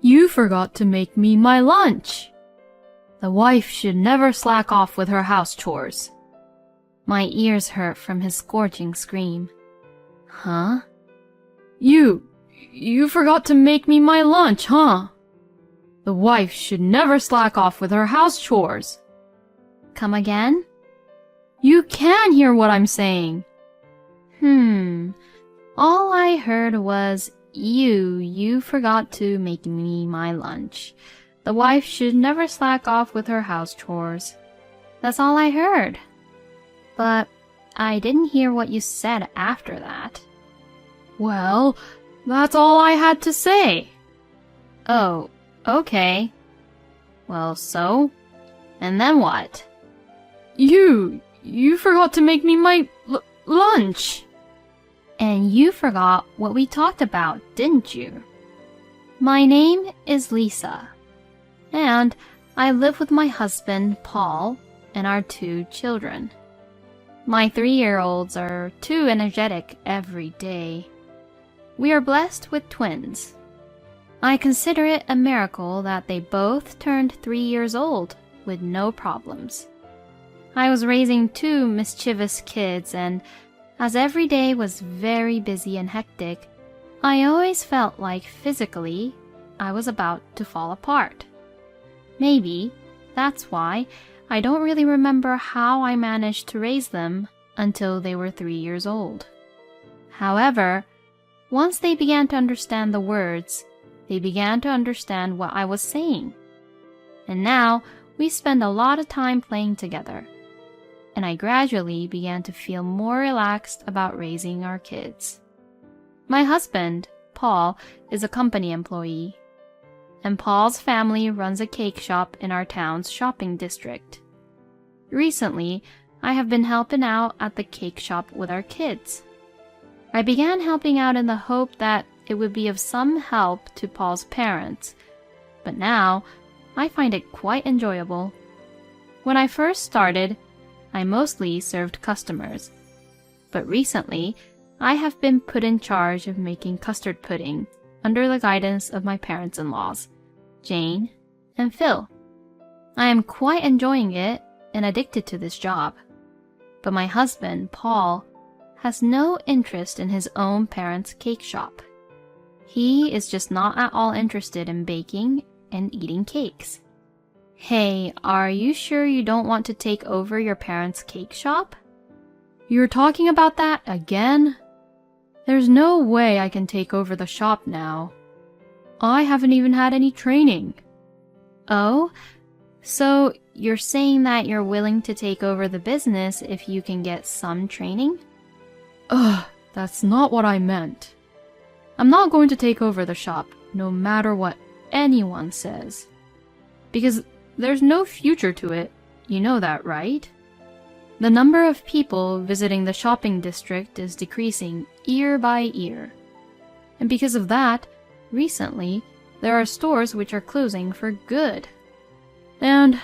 You forgot to make me my lunch. The wife should never slack off with her house chores. My ears hurt from his scorching scream. Huh? You forgot to make me my lunch, huh? The wife should never slack off with her house chores. Come again? You can hear what I'm saying. All I heard was, you forgot to make me my lunch. The wife should never slack off with her house chores. That's all I heard. But I didn't hear what you said after that. Well, that's all I had to say. Oh, okay. Well, so? And then what? You forgot to make me my lunch. And you forgot what we talked about, didn't you? My name is Lisa, and I live with my husband, Paul, and our 2 children. My 3-year-olds are too energetic every day. We are blessed with twins. I consider it a miracle that they both turned 3 years old with no problems. I was raising 2 mischievous kids, and as every day was very busy and hectic, I always felt like physically I was about to fall apart. Maybe that's why I don't really remember how I managed to raise them until they were 3 years old. However, once they began to understand the words, they began to understand what I was saying. And now we spend a lot of time playing together. And I gradually began to feel more relaxed about raising our kids. My husband, Paul, is a company employee, and Paul's family runs a cake shop in our town's shopping district. Recently, I have been helping out at the cake shop with our kids. I began helping out in the hope that it would be of some help to Paul's parents, but now I find it quite enjoyable. When I first started, I mostly served customers, but recently I have been put in charge of making custard pudding under the guidance of my parents-in-laws, Jane and Phil. I am quite enjoying it and addicted to this job, but my husband, Paul, has no interest in his own parents' cake shop. He is just not at all interested in baking and eating cakes. Hey, are you sure you don't want to take over your parents' cake shop? You're talking about that again? There's no way I can take over the shop now. I haven't even had any training. Oh, so you're saying that you're willing to take over the business if you can get some training? That's not what I meant. I'm not going to take over the shop, no matter what anyone says. Because there's no future to it, you know that, right? The number of people visiting the shopping district is decreasing year by year. And because of that, recently, there are stores which are closing for good. And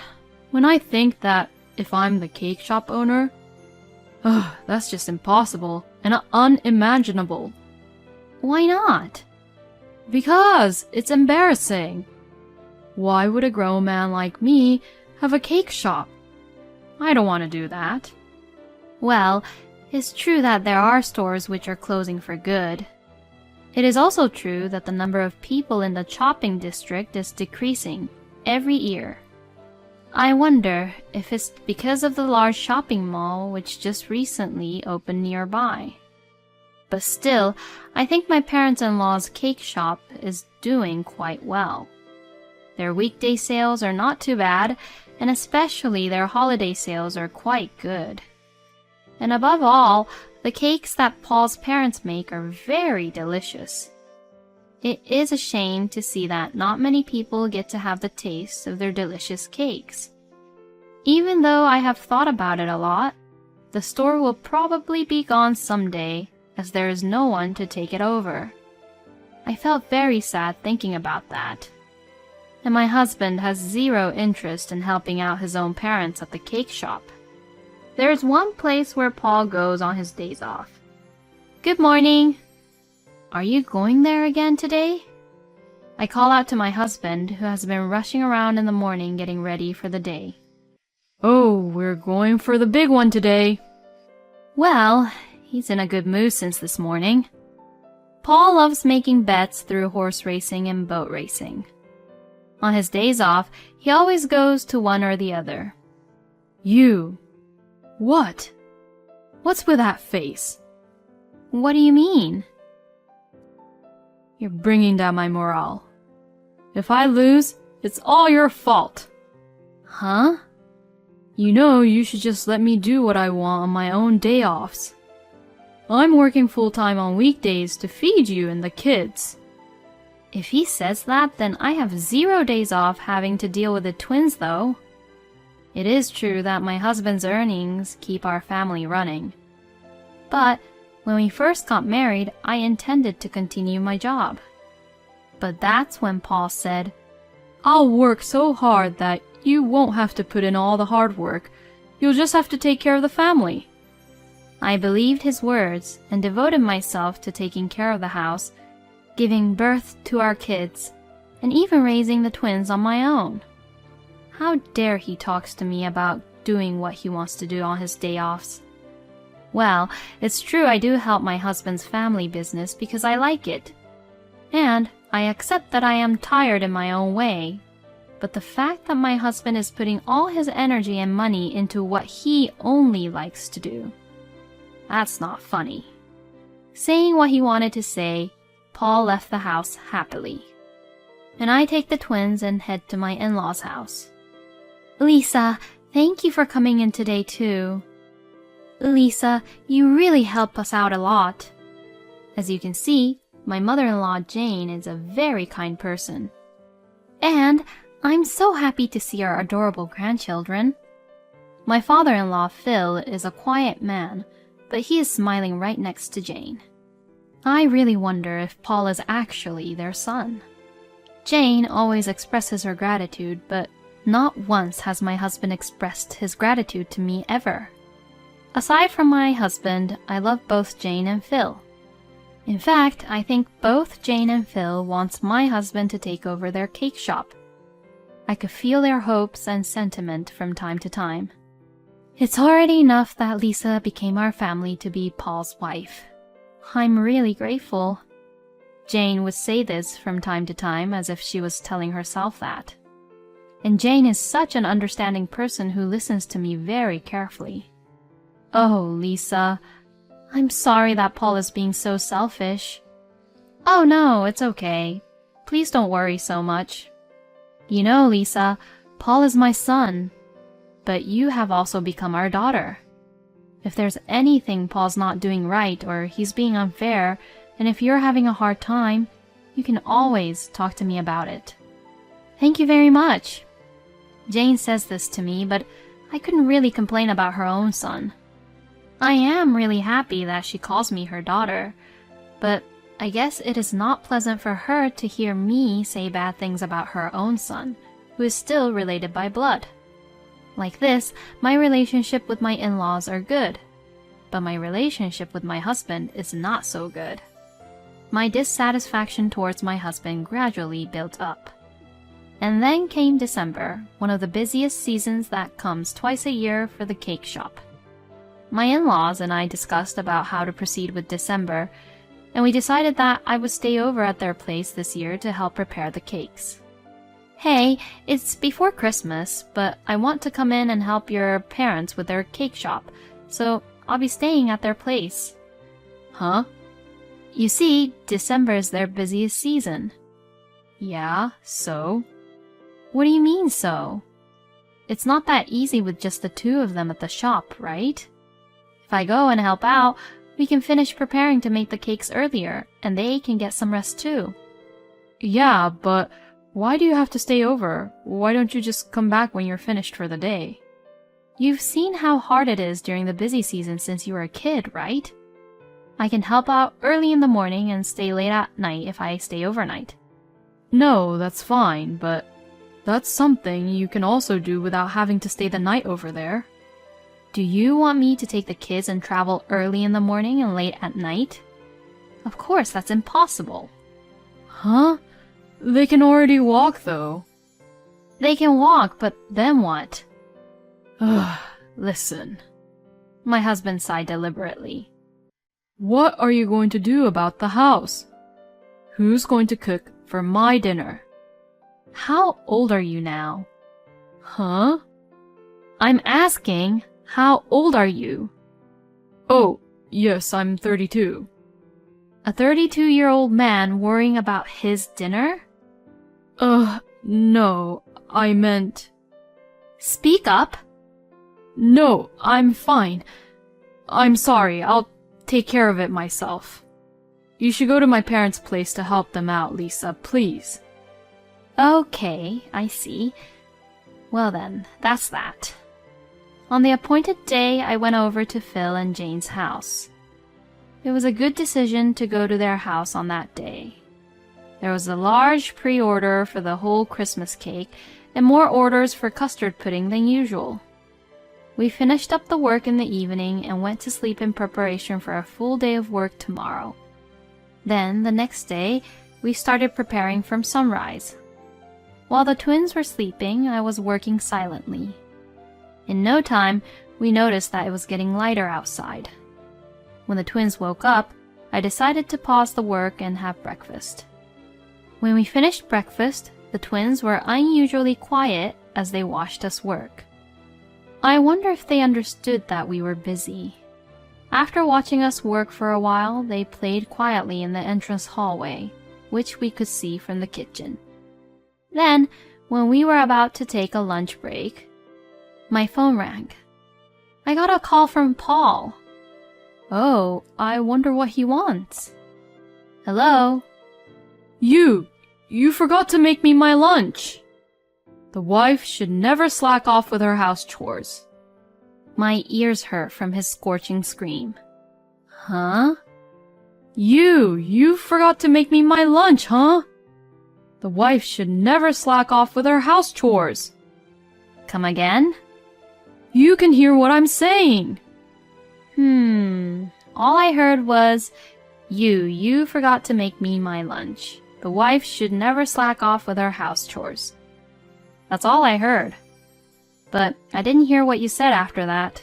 when I think that if I'm the cake shop owner, that's just impossible and unimaginable. Why not? Because it's embarrassing. Why would a grown man like me have a cake shop? I don't want to do that. Well, it's true that there are stores which are closing for good. It is also true that the number of people in the shopping district is decreasing every year. I wonder if it's because of the large shopping mall which just recently opened nearby. But still, I think my parents-in-law's cake shop is doing quite well. Their weekday sales are not too bad, and especially their holiday sales are quite good. And above all, the cakes that Paul's parents make are very delicious. It is a shame to see that not many people get to have the taste of their delicious cakes. Even though I have thought about it a lot, the store will probably be gone someday, as there is no one to take it over. I felt very sad thinking about that. And my husband has zero interest in helping out his own parents at the cake shop. There is one place where Paul goes on his days off. Good morning. Are you going there again today? I call out to my husband, who has been rushing around in the morning getting ready for the day. Oh, we're going for the big one today. Well, he's in a good mood since this morning. Paul loves making bets through horse racing and boat racing. On his days off, he always goes to one or the other. You. What? What's with that face? What do you mean? You're bringing down my morale. If I lose, it's all your fault. Huh? You know you should just let me do what I want on my own day offs. I'm working full-time on weekdays to feed you and the kids. If he says that, then I have 0 days off having to deal with the twins, though. It is true that my husband's earnings keep our family running. But when we first got married, I intended to continue my job. But that's when Paul said, I'll work so hard that you won't have to put in all the hard work. You'll just have to take care of the family. I believed his words and devoted myself to taking care of the house, giving birth to our kids, and even raising the twins on my own. How dare he talks to me about doing what he wants to do on his day offs? Well, it's true I do help my husband's family business because I like it. And I accept that I am tired in my own way. But the fact that my husband is putting all his energy and money into what he only likes to do, that's not funny. Saying what he wanted to say, Paul left the house happily. And I take the twins and head to my in-laws' house. Lisa, thank you for coming in today too. Lisa, you really help us out a lot. As you can see, my mother-in-law Jane is a very kind person. And I'm so happy to see our adorable grandchildren. My father-in-law Phil is a quiet man, but he is smiling right next to Jane. I really wonder if Paul is actually their son. Jane always expresses her gratitude, but not once has my husband expressed his gratitude to me ever. Aside from my husband, I love both Jane and Phil. In fact, I think both Jane and Phil wants my husband to take over their cake shop. I could feel their hopes and sentiment from time to time. It's already enough that Lisa became our family to be Paul's wife. I'm really grateful. Jane would say this from time to time as if she was telling herself that. And Jane is such an understanding person who listens to me very carefully. Oh, Lisa, I'm sorry that Paul is being so selfish. Oh no, it's okay. Please don't worry so much. You know, Lisa, Paul is my son, but you have also become our daughter. If there's anything Paul's not doing right or he's being unfair, and if you're having a hard time, you can always talk to me about it. Thank you very much. Jane says this to me, but I couldn't really complain about her own son. I am really happy that she calls me her daughter, but I guess it is not pleasant for her to hear me say bad things about her own son, who is still related by blood. Like this, my relationship with my in-laws are good, but my relationship with my husband is not so good. My dissatisfaction towards my husband gradually built up. And then came December, one of the busiest seasons that comes twice a year for the cake shop. My in-laws and I discussed about how to proceed with December, and we decided that I would stay over at their place this year to help prepare the cakes. Hey, it's before Christmas, but I want to come in and help your parents with their cake shop, so I'll be staying at their place. Huh? You see, December is their busiest season. Yeah, so? What do you mean, so? It's not that easy with just the two of them at the shop, right? If I go and help out, we can finish preparing to make the cakes earlier, and they can get some rest too. Yeah, but why do you have to stay over? Why don't you just come back when you're finished for the day? You've seen how hard it is during the busy season since you were a kid, right? I can help out early in the morning and stay late at night if I stay overnight. No, that's fine, but that's something you can also do without having to stay the night over there. Do you want me to take the kids and travel early in the morning and late at night? Of course, that's impossible. Huh? They can already walk, though. They can walk, but then what? Listen. My husband sighed deliberately. What are you going to do about the house? Who's going to cook for my dinner? How old are you now? Huh? I'm asking, how old are you? Oh, yes, I'm 32. A 32-year-old man worrying about his dinner? No, I meant... Speak up. No, I'm fine. I'm sorry, I'll take care of it myself. You should go to my parents' place to help them out, Lisa, please. Okay, I see. Well then, that's that. On the appointed day, I went over to Phil and Jane's house. It was a good decision to go to their house on that day. There was a large pre-order for the whole Christmas cake and more orders for custard pudding than usual. We finished up the work in the evening and went to sleep in preparation for a full day of work tomorrow. Then, the next day, we started preparing from sunrise. While the twins were sleeping, I was working silently. In no time, we noticed that it was getting lighter outside. When the twins woke up, I decided to pause the work and have breakfast. When we finished breakfast, the twins were unusually quiet as they watched us work. I wonder if they understood that we were busy. After watching us work for a while, they played quietly in the entrance hallway, which we could see from the kitchen. Then, when we were about to take a lunch break, my phone rang. I got a call from Paul. Oh, I wonder what he wants. Hello? You forgot to make me my lunch. The wife should never slack off with her house chores. My ears hurt from his scorching scream. Huh? You forgot to make me my lunch, huh? The wife should never slack off with her house chores. Come again? You can hear what I'm saying. All I heard was, you forgot to make me my lunch. The wife should never slack off with her house chores. That's all I heard. But I didn't hear what you said after that.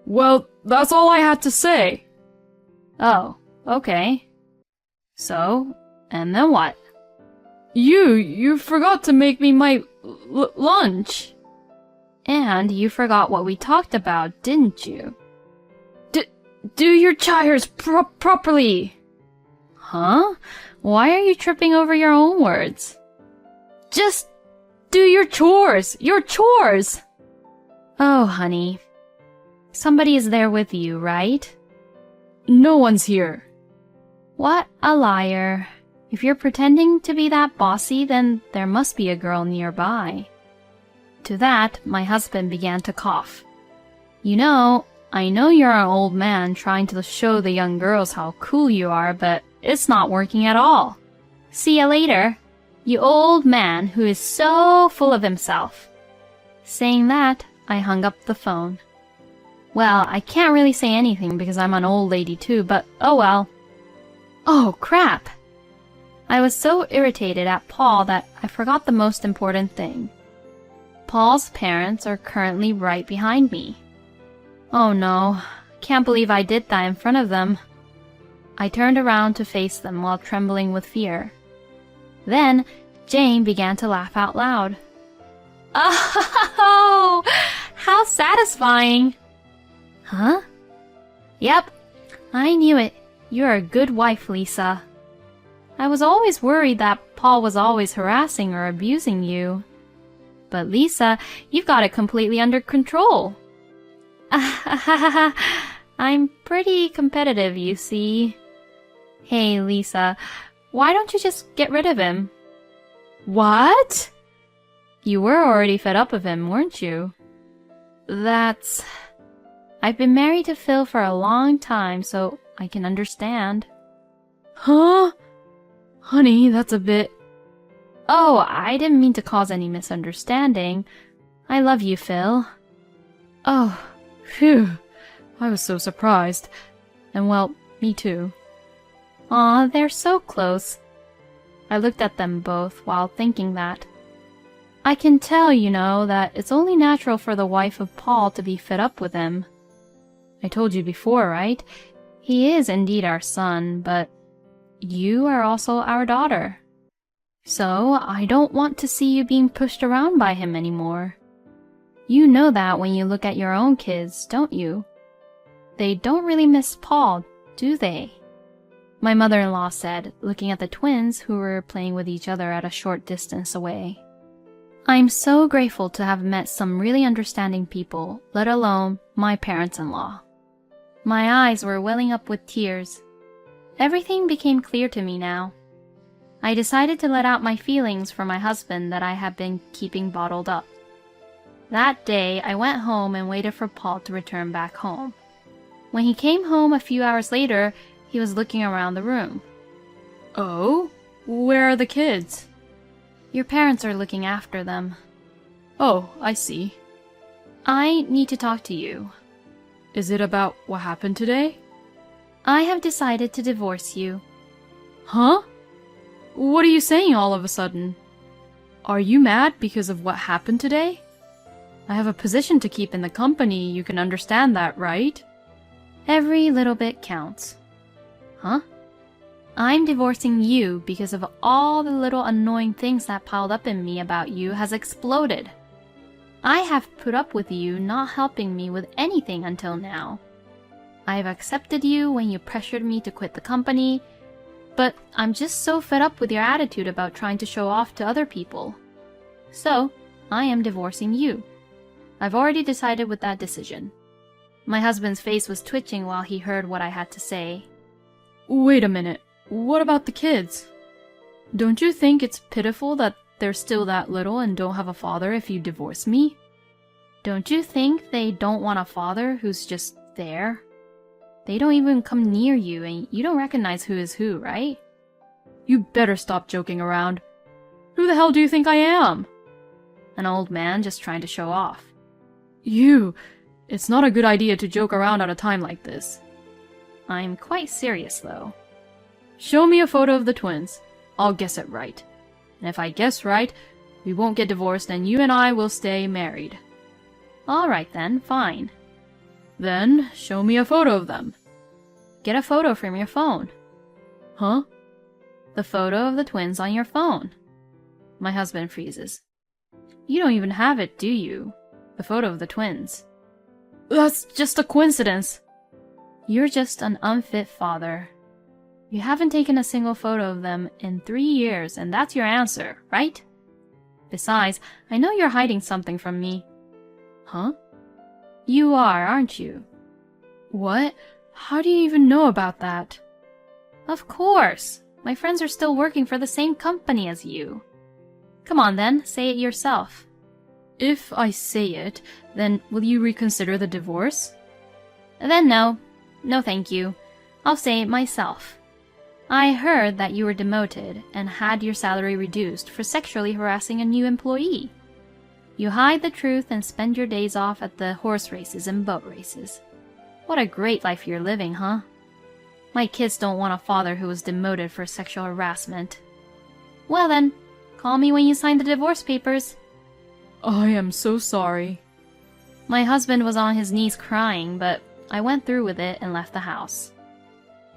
Well, that's all I had to say. Oh, okay. So, and then what? You forgot to make me my lunch. And you forgot what we talked about, didn't you? Do your chores properly. Huh? Why are you tripping over your own words? Just do your chores. Your chores. Oh, honey. Somebody is there with you, right? No one's here. What a liar. If you're pretending to be that bossy, then there must be a girl nearby. To that, my husband began to cough. You know, I know you're an old man trying to show the young girls how cool you are, but it's not working at all. See you later, you old man who is so full of himself. Saying that, I hung up the phone. Well, I can't really say anything because I'm an old lady too, but oh well. Oh, crap! I was so irritated at Paul that I forgot the most important thing. Paul's parents are currently right behind me. Oh no, can't believe I did that in front of them. I turned around to face them while trembling with fear. Then, Jane began to laugh out loud. Oh, how satisfying! Huh? Yep, I knew it. You're a good wife, Lisa. I was always worried that Paul was always harassing or abusing you. But Lisa, you've got it completely under control. I'm pretty competitive, you see. Hey, Lisa, why don't you just get rid of him? What? You were already fed up of him, weren't you? I've been married to Phil for a long time, so I can understand. Huh? Honey, that's a bit... Oh, I didn't mean to cause any misunderstanding. I love you, Phil. Oh, phew. I was so surprised. And well, me too. Aw, they're so close. I looked at them both while thinking that. I can tell, that it's only natural for the wife of Paul to be fed up with him. I told you before, right? He is indeed our son, but you are also our daughter. So I don't want to see you being pushed around by him anymore. You know that when you look at your own kids, don't you? They don't really miss Paul, do they? My mother-in-law said, looking at the twins who were playing with each other at a short distance away. I'm so grateful to have met some really understanding people, let alone my parents-in-law. My eyes were welling up with tears. Everything became clear to me now. I decided to let out my feelings for my husband that I had been keeping bottled up. That day, I went home and waited for Paul to return back home. When he came home a few hours later, he was looking around the room. Oh? Where are the kids? Your parents are looking after them. Oh, I see. I need to talk to you. Is it about what happened today? I have decided to divorce you. Huh? What are you saying all of a sudden? Are you mad because of what happened today? I have a position to keep in the company, you can understand that, right? Every little bit counts. Huh? I'm divorcing you because of all the little annoying things that piled up in me about you has exploded. I have put up with you not helping me with anything until now. I have accepted you when you pressured me to quit the company, but I'm just so fed up with your attitude about trying to show off to other people. So, I am divorcing you. I've already decided with that decision. My husband's face was twitching while he heard what I had to say. Wait a minute. What about the kids? Don't you think it's pitiful that they're still that little and don't have a father if you divorce me? Don't you think they don't want a father who's just there? They don't even come near you and you don't recognize who is who, right? You better stop joking around. Who the hell do you think I am? An old man just trying to show off. It's not a good idea to joke around at a time like this. I'm quite serious though. Show me a photo of the twins. I'll guess it right. And if I guess right, we won't get divorced and you and I will stay married. Alright then, fine. Then, show me a photo of them. Get a photo from your phone. Huh? The photo of the twins on your phone. My husband freezes. You don't even have it, do you? The photo of the twins. That's just a coincidence. You're just an unfit father. You haven't taken a single photo of them in 3 years, and that's your answer, right? Besides, I know you're hiding something from me. Huh? You are, aren't you? What? How do you even know about that? Of course! My friends are still working for the same company as you. Come on then, say it yourself. If I say it, then will you reconsider the divorce? Then no. No thank you. I'll say it myself. I heard that you were demoted and had your salary reduced for sexually harassing a new employee. You hide the truth and spend your days off at the horse races and boat races. What a great life you're living, huh? My kids don't want a father who was demoted for sexual harassment. Well then, call me when you sign the divorce papers. I am so sorry. My husband was on his knees crying, but I went through with it and left the house.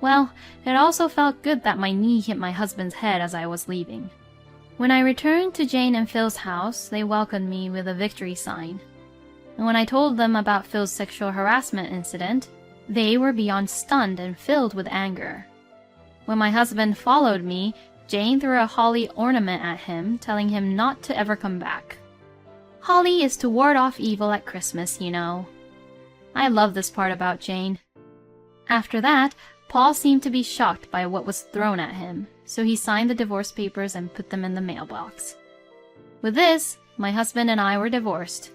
Well, it also felt good that my knee hit my husband's head as I was leaving. When I returned to Jane and Phil's house, they welcomed me with a victory sign. And when I told them about Phil's sexual harassment incident, they were beyond stunned and filled with anger. When my husband followed me, Jane threw a holly ornament at him, telling him not to ever come back. Holly is to ward off evil at Christmas, you know. I love this part about Jane. After that, Paul seemed to be shocked by what was thrown at him, so he signed the divorce papers and put them in the mailbox. With this, my husband and I were divorced.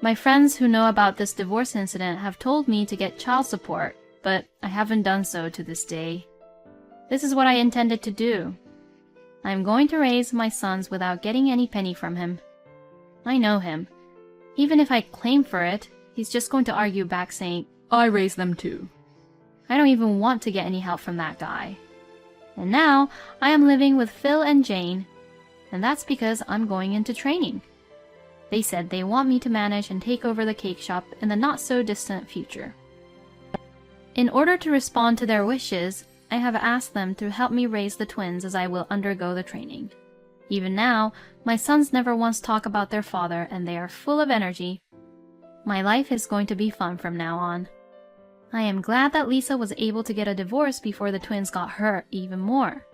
My friends who know about this divorce incident have told me to get child support, but I haven't done so to this day. This is what I intended to do. I am going to raise my sons without getting any penny from him. I know him. Even if I claim for it, he's just going to argue back saying, I raised them too. I don't even want to get any help from that guy. And now I am living with Phil and Jane, and that's because I'm going into training. They said they want me to manage and take over the cake shop in the not-so-distant future. In order to respond to their wishes, I have asked them to help me raise the twins as I will undergo the training. Even now, my sons never once talk about their father and they are full of energy. My life is going to be fun from now on. I am glad that Lisa was able to get a divorce before the twins got hurt even more.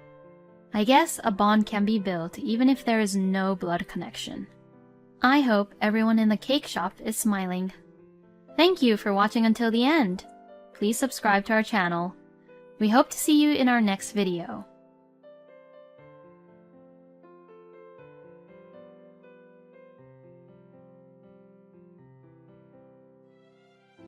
I guess a bond can be built even if there is no blood connection. I hope everyone in the cake shop is smiling. Thank you for watching until the end. Please subscribe to our channel. We hope to see you in our next video.